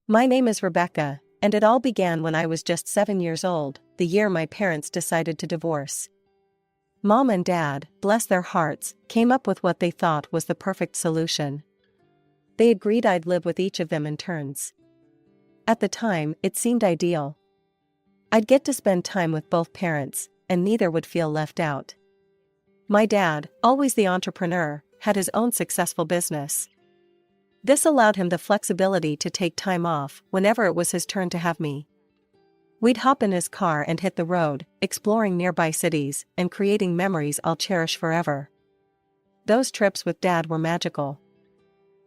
My name is Rebecca, and it all began when I was just 7 years old, the year my parents decided to divorce. Mom and Dad, bless their hearts, came up with what they thought was the perfect solution. They agreed I'd live with each of them in turns. At the time, it seemed ideal. I'd get to spend time with both parents, and neither would feel left out. My dad, always the entrepreneur, had his own successful business. This allowed him the flexibility to take time off whenever it was his turn to have me. We'd hop in his car and hit the road, exploring nearby cities and creating memories I'll cherish forever. Those trips with Dad were magical.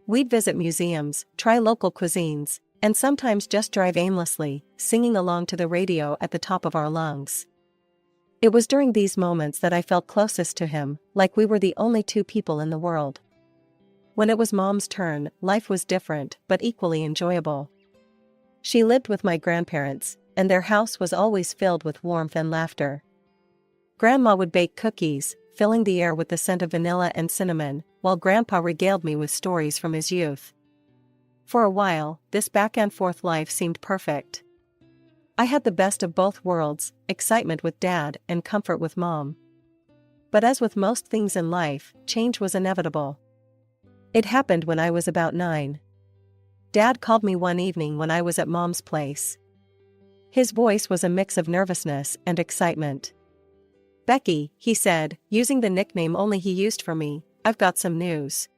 We'd visit museums, try local cuisines, and sometimes just drive aimlessly, singing along to the radio at the top of our lungs. It was during these moments that I felt closest to him, like we were the only two people in the world. When it was Mom's turn, life was different but equally enjoyable. She lived with my grandparents, and their house was always filled with warmth and laughter. Grandma would bake cookies, filling the air with the scent of vanilla and cinnamon, while Grandpa regaled me with stories from his youth. For a while, this back-and-forth life seemed perfect. I had the best of both worlds, excitement with Dad and comfort with Mom. But as with most things in life, change was inevitable. It happened when I was about 9. Dad called me one evening when I was at Mom's place. His voice was a mix of nervousness and excitement. "Becky," he said, using the nickname only he used for me, "I've got some news.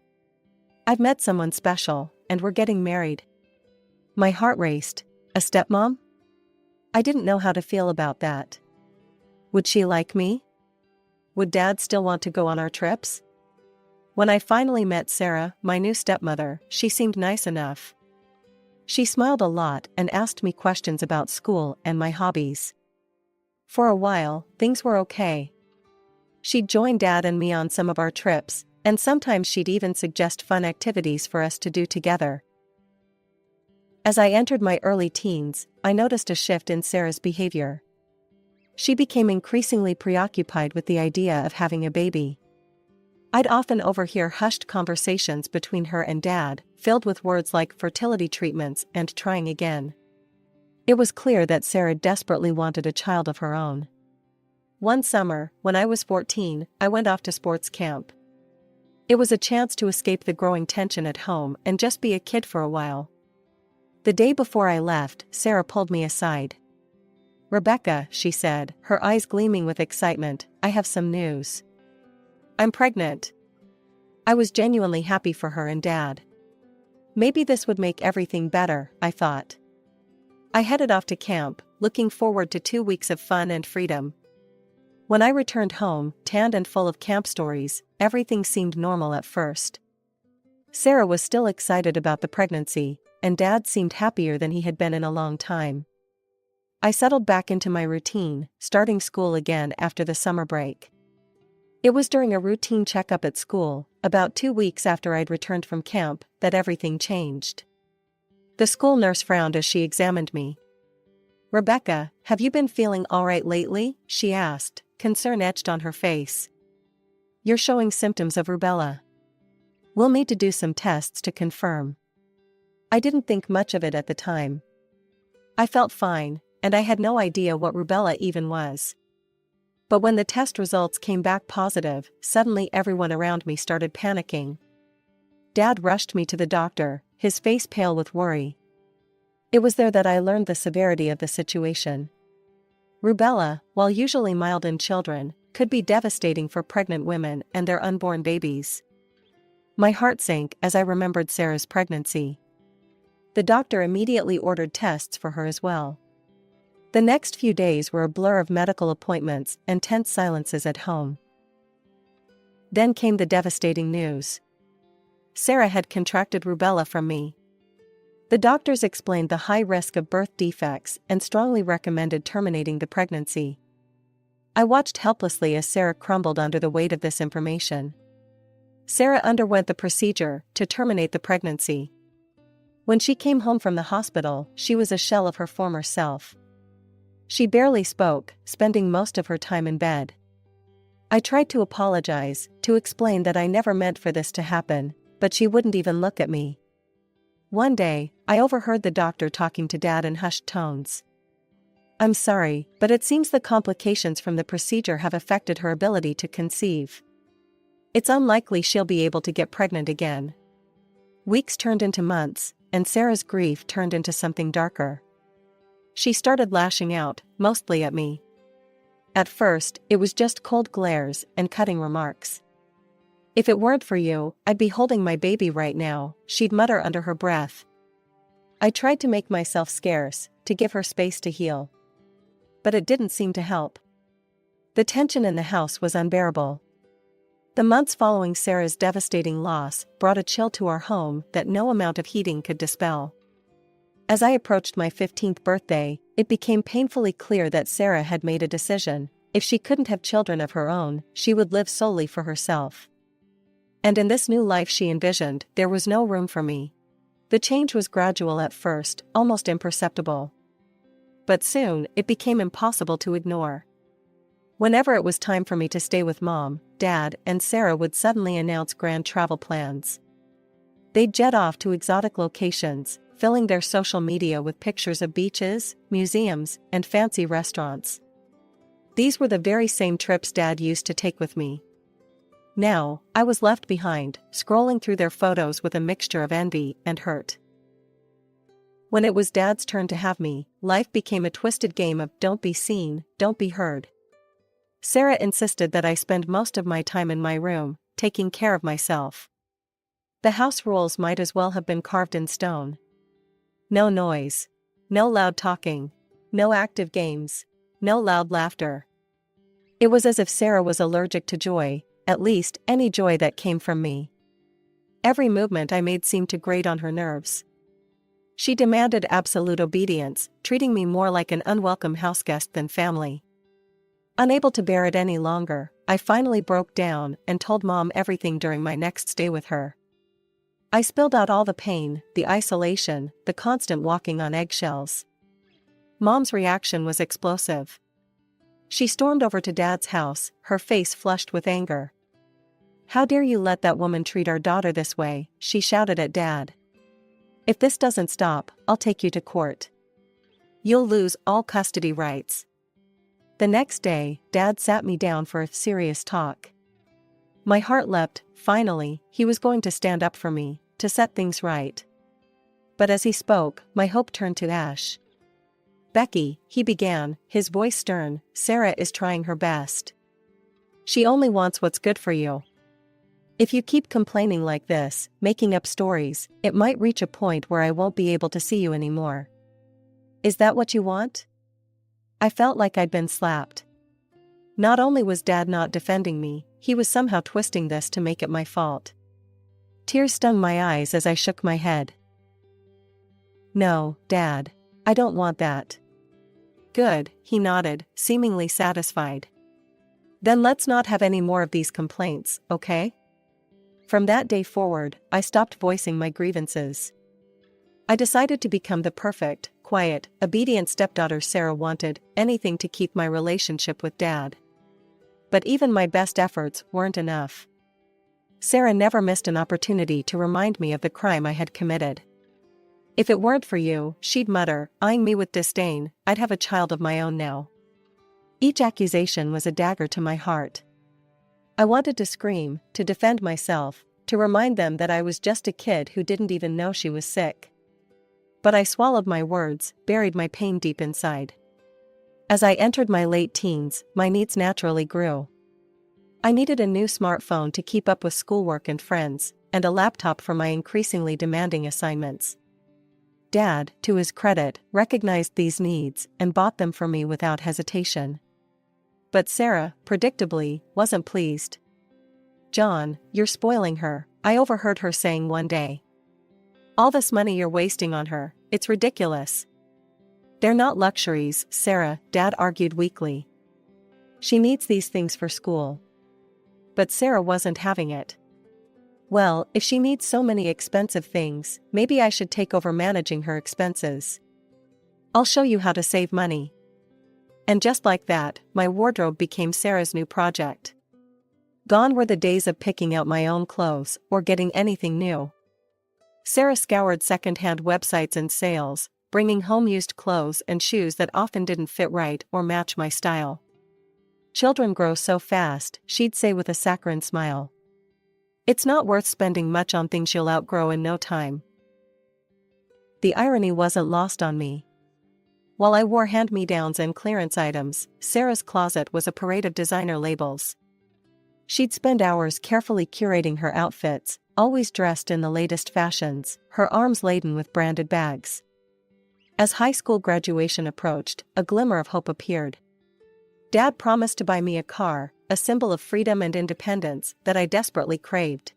I've met someone special, and we're getting married." My heart raced. A stepmom? I didn't know how to feel about that. Would she like me? Would Dad still want to go on our trips? When I finally met Sarah, my new stepmother, she seemed nice enough. She smiled a lot and asked me questions about school and my hobbies. For a while, things were okay. She'd join Dad and me on some of our trips, and sometimes she'd even suggest fun activities for us to do together. As I entered my early teens, I noticed a shift in Sarah's behavior. She became increasingly preoccupied with the idea of having a baby. I'd often overhear hushed conversations between her and Dad, filled with words like fertility treatments and trying again. It was clear that Sarah desperately wanted a child of her own. One summer, when I was 14, I went off to sports camp. It was a chance to escape the growing tension at home and just be a kid for a while. The day before I left, Sarah pulled me aside. "Rebecca," she said, her eyes gleaming with excitement, "I have some news. I'm pregnant." I was genuinely happy for her and Dad. Maybe this would make everything better, I thought. I headed off to camp, looking forward to 2 weeks of fun and freedom. When I returned home, tanned and full of camp stories, everything seemed normal at first. Sarah was still excited about the pregnancy, and Dad seemed happier than he had been in a long time. I settled back into my routine, starting school again after the summer break. It was during a routine checkup at school, about 2 weeks after I'd returned from camp, that everything changed. The school nurse frowned as she examined me. "Rebecca, have you been feeling all right lately?" she asked, concern etched on her face. "You're showing symptoms of rubella. We'll need to do some tests to confirm." I didn't think much of it at the time. I felt fine, and I had no idea what rubella even was. But when the test results came back positive, suddenly everyone around me started panicking. Dad rushed me to the doctor, his face pale with worry. It was there that I learned the severity of the situation. Rubella, while usually mild in children, could be devastating for pregnant women and their unborn babies. My heart sank as I remembered Sarah's pregnancy. The doctor immediately ordered tests for her as well. The next few days were a blur of medical appointments and tense silences at home. Then came the devastating news. Sarah had contracted rubella from me. The doctors explained the high risk of birth defects and strongly recommended terminating the pregnancy. I watched helplessly as Sarah crumbled under the weight of this information. Sarah underwent the procedure to terminate the pregnancy. When she came home from the hospital, she was a shell of her former self. She barely spoke, spending most of her time in bed. I tried to apologize, to explain that I never meant for this to happen, but she wouldn't even look at me. One day, I overheard the doctor talking to Dad in hushed tones. "I'm sorry, but it seems the complications from the procedure have affected her ability to conceive. It's unlikely she'll be able to get pregnant again." Weeks turned into months, and Sarah's grief turned into something darker. She started lashing out, mostly at me. At first, it was just cold glares and cutting remarks. "If it weren't for you, I'd be holding my baby right now," she'd mutter under her breath. I tried to make myself scarce, to give her space to heal. But it didn't seem to help. The tension in the house was unbearable. The months following Sarah's devastating loss brought a chill to our home that no amount of heating could dispel. As I approached my 15th birthday, it became painfully clear that Sarah had made a decision. If she couldn't have children of her own, she would live solely for herself. And in this new life she envisioned, there was no room for me. The change was gradual at first, almost imperceptible. But soon, it became impossible to ignore. Whenever it was time for me to stay with Mom, Dad, and Sarah would suddenly announce grand travel plans. They'd jet off to exotic locations, filling their social media with pictures of beaches, museums, and fancy restaurants. These were the very same trips Dad used to take with me. Now, I was left behind, scrolling through their photos with a mixture of envy and hurt. When it was Dad's turn to have me, life became a twisted game of don't be seen, don't be heard. Sarah insisted that I spend most of my time in my room, taking care of myself. The house rules might as well have been carved in stone. No noise. No loud talking. No active games. No loud laughter. It was as if Sarah was allergic to joy, at least any joy that came from me. Every movement I made seemed to grate on her nerves. She demanded absolute obedience, treating me more like an unwelcome houseguest than family. Unable to bear it any longer, I finally broke down and told Mom everything during my next stay with her. I spilled out all the pain, the isolation, the constant walking on eggshells. Mom's reaction was explosive. She stormed over to Dad's house, her face flushed with anger. "How dare you let that woman treat our daughter this way?" she shouted at Dad. "If this doesn't stop, I'll take you to court. You'll lose all custody rights." The next day, Dad sat me down for a serious talk. My heart leapt. Finally, he was going to stand up for me, to set things right. But as he spoke, my hope turned to ash. "Becky," he began, his voice stern, "Sarah is trying her best. She only wants what's good for you. If you keep complaining like this, making up stories, it might reach a point where I won't be able to see you anymore. Is that what you want?" I felt like I'd been slapped. Not only was Dad not defending me, he was somehow twisting this to make it my fault. Tears stung my eyes as I shook my head. "No, Dad. I don't want that." "Good," he nodded, seemingly satisfied. "Then let's not have any more of these complaints, okay?" From that day forward, I stopped voicing my grievances. I decided to become the perfect, quiet, obedient stepdaughter Sarah wanted, anything to keep my relationship with Dad. But even my best efforts weren't enough. Sarah never missed an opportunity to remind me of the crime I had committed. "If it weren't for you," she'd mutter, eyeing me with disdain, "I'd have a child of my own now." Each accusation was a dagger to my heart. I wanted to scream, to defend myself, to remind them that I was just a kid who didn't even know she was sick. But I swallowed my words, buried my pain deep inside. As I entered my late teens, my needs naturally grew. I needed a new smartphone to keep up with schoolwork and friends, and a laptop for my increasingly demanding assignments. Dad, to his credit, recognized these needs and bought them for me without hesitation. But Sarah, predictably, wasn't pleased. "John, you're spoiling her," I overheard her saying one day. "All this money you're wasting on her, it's ridiculous." "They're not luxuries, Sarah," Dad argued weakly. "She needs these things for school." But Sarah wasn't having it. "Well, if she needs so many expensive things, maybe I should take over managing her expenses. I'll show you how to save money." And just like that, my wardrobe became Sarah's new project. Gone were the days of picking out my own clothes or getting anything new. Sarah scoured second-hand websites and sales, bringing home used clothes and shoes that often didn't fit right or match my style. "Children grow so fast," she'd say with a saccharine smile. "It's not worth spending much on things you'll outgrow in no time." The irony wasn't lost on me. While I wore hand-me-downs and clearance items, Sarah's closet was a parade of designer labels. She'd spend hours carefully curating her outfits, always dressed in the latest fashions, her arms laden with branded bags. As high school graduation approached, a glimmer of hope appeared. Dad promised to buy me a car, a symbol of freedom and independence that I desperately craved.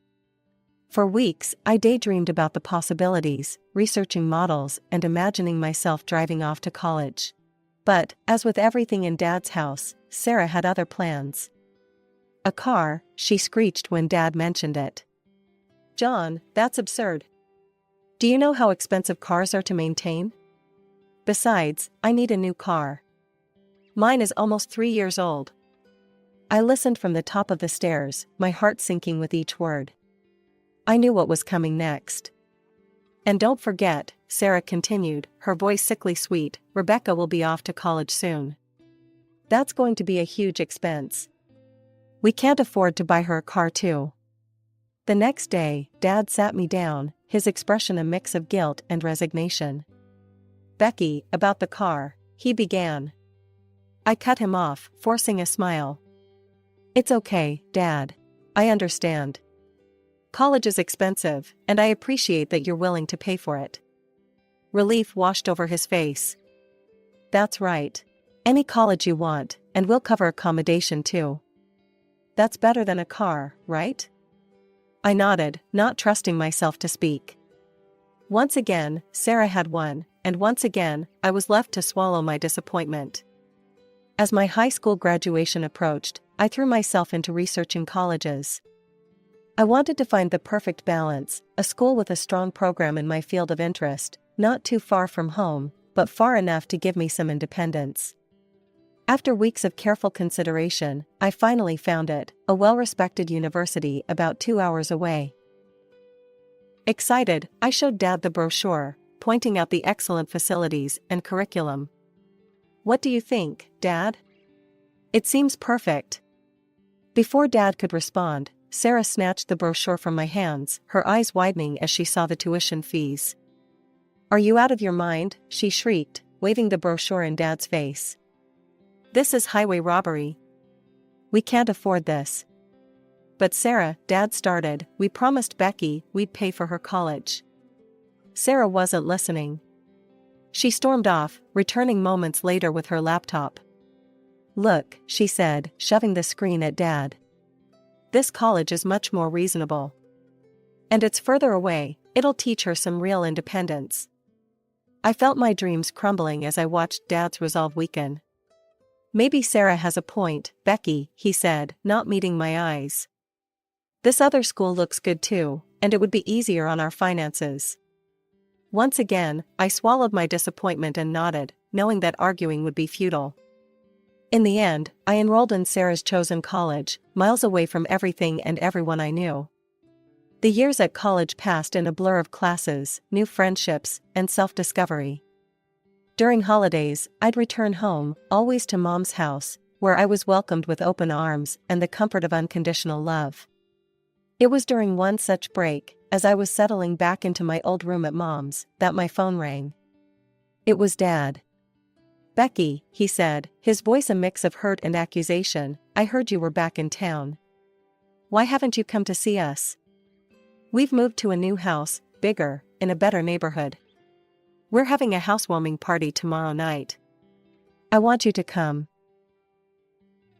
For weeks, I daydreamed about the possibilities, researching models and imagining myself driving off to college. But, as with everything in Dad's house, Sarah had other plans. "A car," she screeched when Dad mentioned it. "John, that's absurd. Do you know how expensive cars are to maintain? Besides, I need a new car. Mine is almost 3 years old." I listened from the top of the stairs, my heart sinking with each word. I knew what was coming next. "And don't forget," Sarah continued, her voice sickly sweet, "Rebecca will be off to college soon. That's going to be a huge expense. We can't afford to buy her a car too." The next day, Dad sat me down, his expression a mix of guilt and resignation. "Becky, about the car," he began. I cut him off, forcing a smile. "It's okay, Dad. I understand. College is expensive, and I appreciate that you're willing to pay for it." Relief washed over his face. "That's right. Any college you want, and we'll cover accommodation too." "That's better than a car, right?" I nodded, not trusting myself to speak. Once again, Sarah had won, and once again, I was left to swallow my disappointment. As my high school graduation approached, I threw myself into researching colleges. I wanted to find the perfect balance, a school with a strong program in my field of interest, not too far from home, but far enough to give me some independence. After weeks of careful consideration, I finally found it, a well-respected university about 2 hours away. Excited, I showed Dad the brochure, pointing out the excellent facilities and curriculum. "What do you think, Dad? It seems perfect." Before Dad could respond, Sarah snatched the brochure from my hands, her eyes widening as she saw the tuition fees. "Are you out of your mind?" she shrieked, waving the brochure in Dad's face. "This is highway robbery. We can't afford this." "But Sarah," Dad started, "we promised Becky we'd pay for her college." Sarah wasn't listening. She stormed off, returning moments later with her laptop. "Look," she said, shoving the screen at Dad. "This college is much more reasonable. And it's further away, it'll teach her some real independence." I felt my dreams crumbling as I watched Dad's resolve weaken. "Maybe Sarah has a point, Becky," he said, not meeting my eyes. "This other school looks good too, and it would be easier on our finances." Once again, I swallowed my disappointment and nodded, knowing that arguing would be futile. In the end, I enrolled in Sarah's chosen college, miles away from everything and everyone I knew. The years at college passed in a blur of classes, new friendships, and self-discovery. During holidays, I'd return home, always to Mom's house, where I was welcomed with open arms and the comfort of unconditional love. It was during one such break, as I was settling back into my old room at Mom's, that my phone rang. It was Dad. "Becky," he said, his voice a mix of hurt and accusation, "I heard you were back in town. Why haven't you come to see us? We've moved to a new house, bigger, in a better neighborhood. We're having a housewarming party tomorrow night. I want you to come."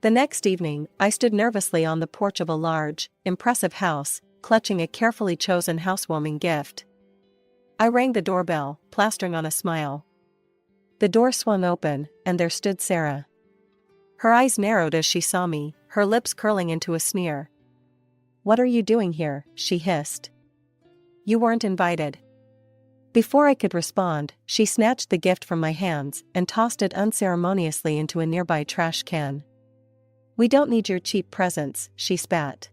The next evening, I stood nervously on the porch of a large, impressive house, clutching a carefully chosen housewarming gift. I rang the doorbell, plastering on a smile. The door swung open, and there stood Sarah. Her eyes narrowed as she saw me, her lips curling into a sneer. "What are you doing here?" she hissed. "You weren't invited." Before I could respond, she snatched the gift from my hands and tossed it unceremoniously into a nearby trash can. "We don't need your cheap presents," she spat.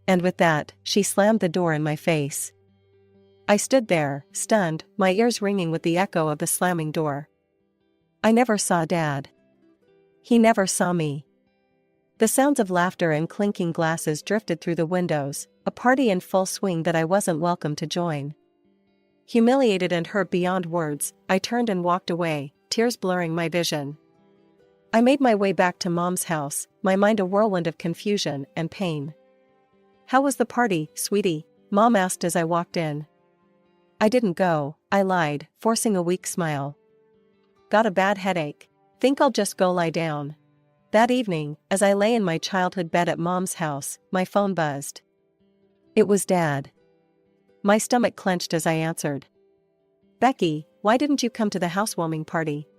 And with that, she slammed the door in my face. I stood there, stunned, my ears ringing with the echo of the slamming door. I never saw Dad. He never saw me. The sounds of laughter and clinking glasses drifted through the windows, a party in full swing that I wasn't welcome to join. Humiliated and hurt beyond words, I turned and walked away, tears blurring my vision. I made my way back to Mom's house, my mind a whirlwind of confusion and pain. "How was the party, sweetie?" Mom asked as I walked in. "I didn't go," I lied, forcing a weak smile. "Got a bad headache. Think I'll just go lie down." That evening, as I lay in my childhood bed at Mom's house, my phone buzzed. It was Dad. My stomach clenched as I answered. "Becky, why didn't you come to the housewarming party?"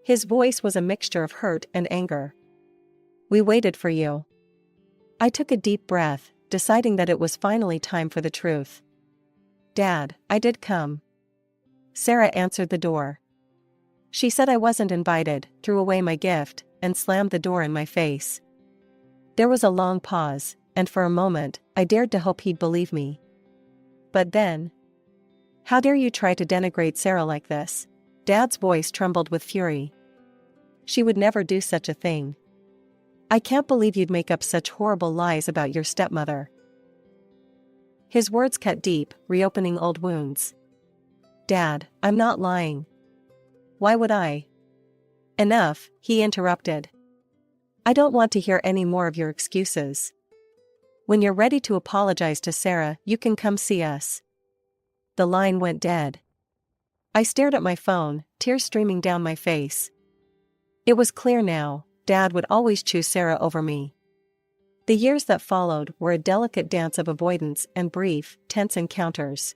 His voice was a mixture of hurt and anger. "We waited for you." I took a deep breath, deciding that it was finally time for the truth. "Dad, I did come." Sarah answered the door. She said I wasn't invited, threw away my gift, and slammed the door in my face. There was a long pause, and for a moment, I dared to hope he'd believe me. But then, "How dare you try to denigrate Sarah like this?" Dad's voice trembled with fury. "She would never do such a thing. I can't believe you'd make up such horrible lies about your stepmother." His words cut deep, reopening old wounds. "Dad, I'm not lying." "Why would I?" "Enough," he interrupted. "I don't want to hear any more of your excuses. When you're ready to apologize to Sarah, you can come see us." The line went dead. I stared at my phone, tears streaming down my face. It was clear now, Dad would always choose Sarah over me. The years that followed were a delicate dance of avoidance and brief, tense encounters.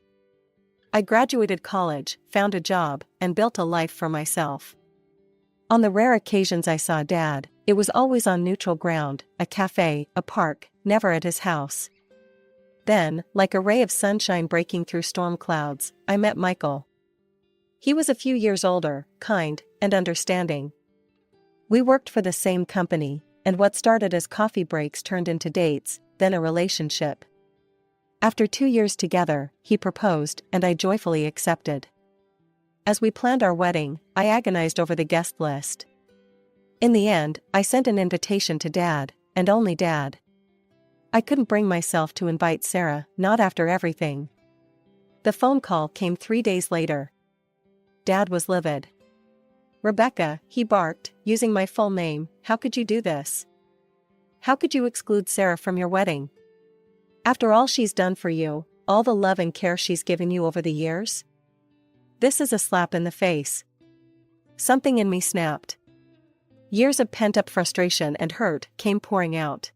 I graduated college, found a job, and built a life for myself. On the rare occasions I saw Dad, it was always on neutral ground, a cafe, a park, never at his house. Then, like a ray of sunshine breaking through storm clouds, I met Michael. He was a few years older, kind, and understanding. We worked for the same company, and what started as coffee breaks turned into dates, then a relationship. After 2 years together, he proposed, and I joyfully accepted. As we planned our wedding, I agonized over the guest list. In the end, I sent an invitation to Dad, and only Dad. I couldn't bring myself to invite Sarah, not after everything. The phone call came 3 days later. Dad was livid. "Rebecca," he barked, using my full name, "how could you do this? How could you exclude Sarah from your wedding? After all she's done for you, all the love and care she's given you over the years? This is a slap in the face." Something in me snapped. Years of pent-up frustration and hurt came pouring out.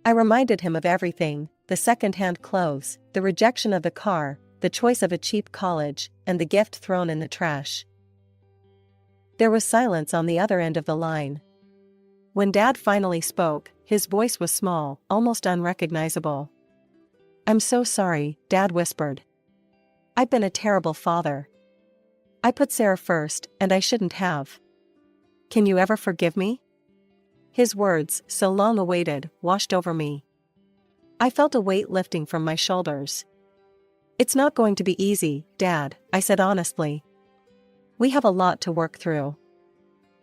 I reminded him of everything, the second-hand clothes, the rejection of the car, the choice of a cheap college, and the gift thrown in the trash. There was silence on the other end of the line. When Dad finally spoke, his voice was small, almost unrecognizable. "I'm so sorry," Dad whispered. "I've been a terrible father. I put Sarah first, and I shouldn't have. Can you ever forgive me?" His words, so long awaited, washed over me. I felt a weight lifting from my shoulders. "It's not going to be easy, Dad," I said honestly. "We have a lot to work through."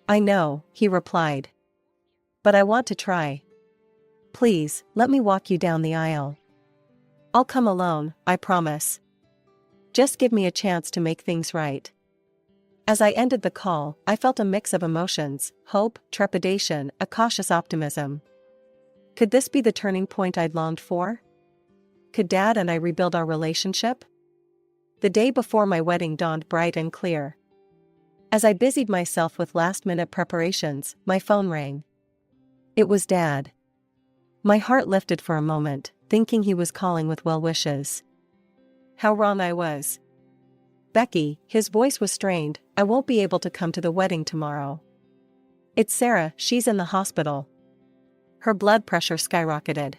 "I know," he replied. "But I want to try. Please, let me walk you down the aisle. I'll come alone, I promise. Just give me a chance to make things right." As I ended the call, I felt a mix of emotions, hope, trepidation, a cautious optimism. Could this be the turning point I'd longed for? Could Dad and I rebuild our relationship? The day before my wedding dawned bright and clear. As I busied myself with last-minute preparations, my phone rang. It was Dad. My heart lifted for a moment, thinking he was calling with well wishes. How wrong I was. "Becky," his voice was strained, "I won't be able to come to the wedding tomorrow. It's Sarah, she's in the hospital." Her blood pressure skyrocketed.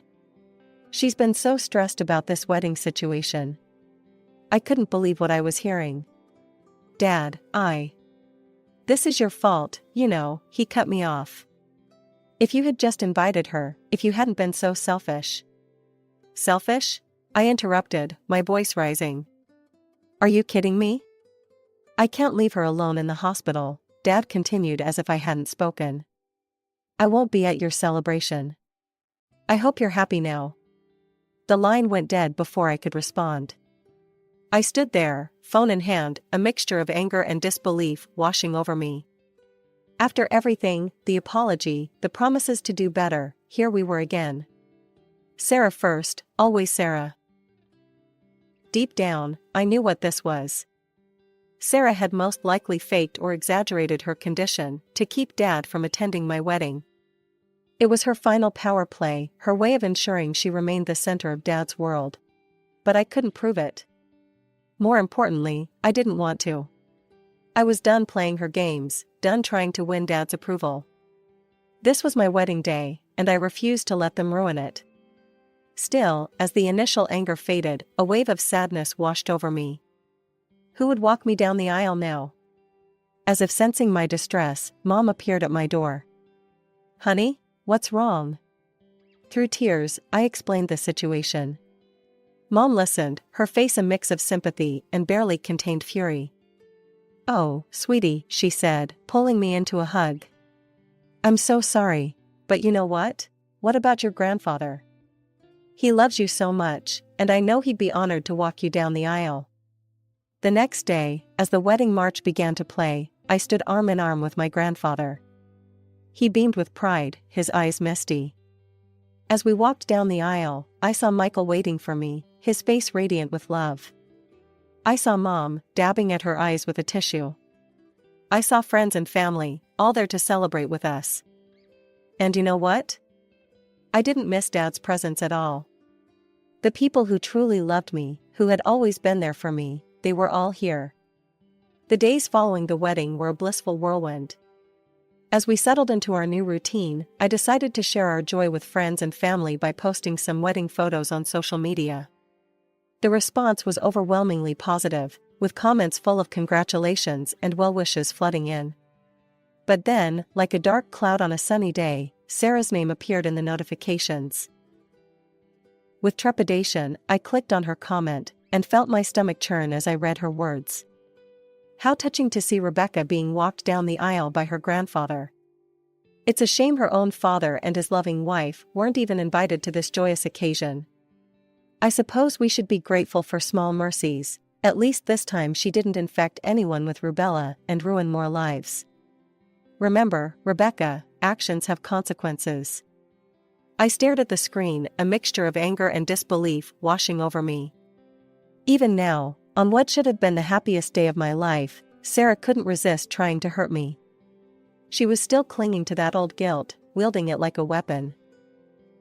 She's been so stressed about this wedding situation. I couldn't believe what I was hearing. "Dad, This is your fault, you know," he cut me off. "If you had just invited her, if you hadn't been so selfish." "Selfish?" I interrupted, my voice rising. Are you kidding me? I can't leave her alone in the hospital, Dad continued as if I hadn't spoken. I won't be at your celebration. I hope you're happy now. The line went dead before I could respond. I stood there, phone in hand, a mixture of anger and disbelief washing over me. After everything, the apology, the promises to do better, here we were again. Sarah first, always Sarah. Deep down, I knew what this was. Sarah had most likely faked or exaggerated her condition to keep Dad from attending my wedding. It was her final power play, her way of ensuring she remained the center of Dad's world. But I couldn't prove it. More importantly, I didn't want to. I was done playing her games, done trying to win Dad's approval. This was my wedding day, and I refused to let them ruin it. Still, as the initial anger faded, a wave of sadness washed over me. Who would walk me down the aisle now? As if sensing my distress, Mom appeared at my door. Honey, what's wrong? Through tears, I explained the situation. Mom listened, her face a mix of sympathy and barely contained fury. Oh, sweetie, she said, pulling me into a hug. I'm so sorry, but you know what? What about your grandfather? He loves you so much, and I know he'd be honored to walk you down the aisle. The next day, as the wedding march began to play, I stood arm in arm with my grandfather. He beamed with pride, his eyes misty. As we walked down the aisle, I saw Michael waiting for me, his face radiant with love. I saw Mom, dabbing at her eyes with a tissue. I saw friends and family, all there to celebrate with us. And you know what? I didn't miss Dad's presence at all. The people who truly loved me, who had always been there for me, they were all here. The days following the wedding were a blissful whirlwind. As we settled into our new routine, I decided to share our joy with friends and family by posting some wedding photos on social media. The response was overwhelmingly positive, with comments full of congratulations and well wishes flooding in. But then, like a dark cloud on a sunny day, Sarah's name appeared in the notifications. With trepidation, I clicked on her comment, and felt my stomach churn as I read her words. How touching to see Rebecca being walked down the aisle by her grandfather. It's a shame her own father and his loving wife weren't even invited to this joyous occasion. I suppose we should be grateful for small mercies, at least this time she didn't infect anyone with rubella and ruin more lives. Remember, Rebecca, actions have consequences. I stared at the screen, a mixture of anger and disbelief washing over me. Even now, on what should have been the happiest day of my life, Sarah couldn't resist trying to hurt me. She was still clinging to that old guilt, wielding it like a weapon.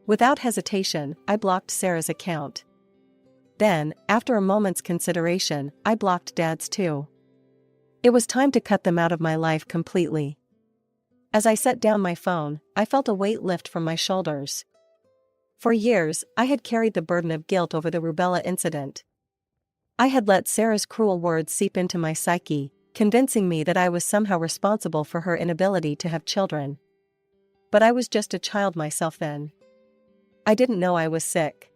Without hesitation, I blocked Sarah's account. Then, after a moment's consideration, I blocked Dad's too. It was time to cut them out of my life completely. As I set down my phone, I felt a weight lift from my shoulders. For years, I had carried the burden of guilt over the rubella incident. I had let Sarah's cruel words seep into my psyche, convincing me that I was somehow responsible for her inability to have children. But I was just a child myself then. I didn't know I was sick.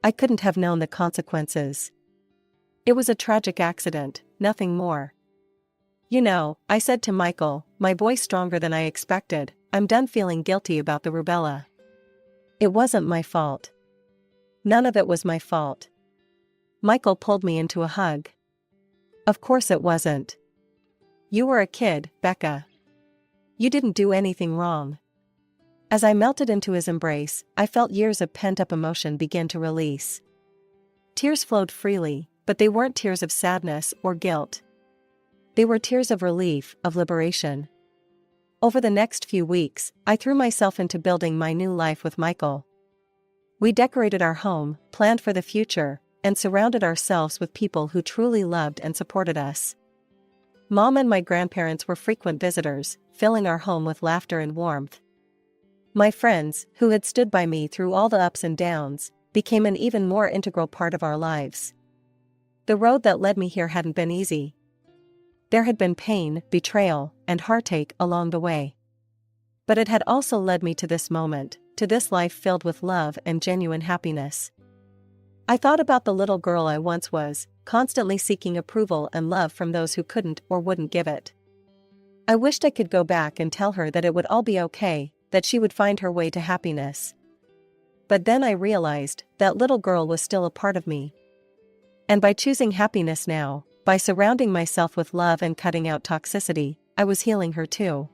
I couldn't have known the consequences. It was a tragic accident, nothing more. You know, I said to Michael, my voice stronger than I expected, I'm done feeling guilty about the rubella. It wasn't my fault. None of it was my fault. Michael pulled me into a hug. Of course it wasn't. You were a kid, Becca. You didn't do anything wrong. As I melted into his embrace, I felt years of pent-up emotion begin to release. Tears flowed freely, but they weren't tears of sadness or guilt. They were tears of relief, of liberation. Over the next few weeks, I threw myself into building my new life with Michael. We decorated our home, planned for the future, and surrounded ourselves with people who truly loved and supported us. Mom and my grandparents were frequent visitors, filling our home with laughter and warmth. My friends, who had stood by me through all the ups and downs, became an even more integral part of our lives. The road that led me here hadn't been easy. There had been pain, betrayal, and heartache along the way. But it had also led me to this moment, to this life filled with love and genuine happiness. I thought about the little girl I once was, constantly seeking approval and love from those who couldn't or wouldn't give it. I wished I could go back and tell her that it would all be okay, that she would find her way to happiness. But then I realized that little girl was still a part of me. And by choosing happiness now, by surrounding myself with love and cutting out toxicity, I was healing her too.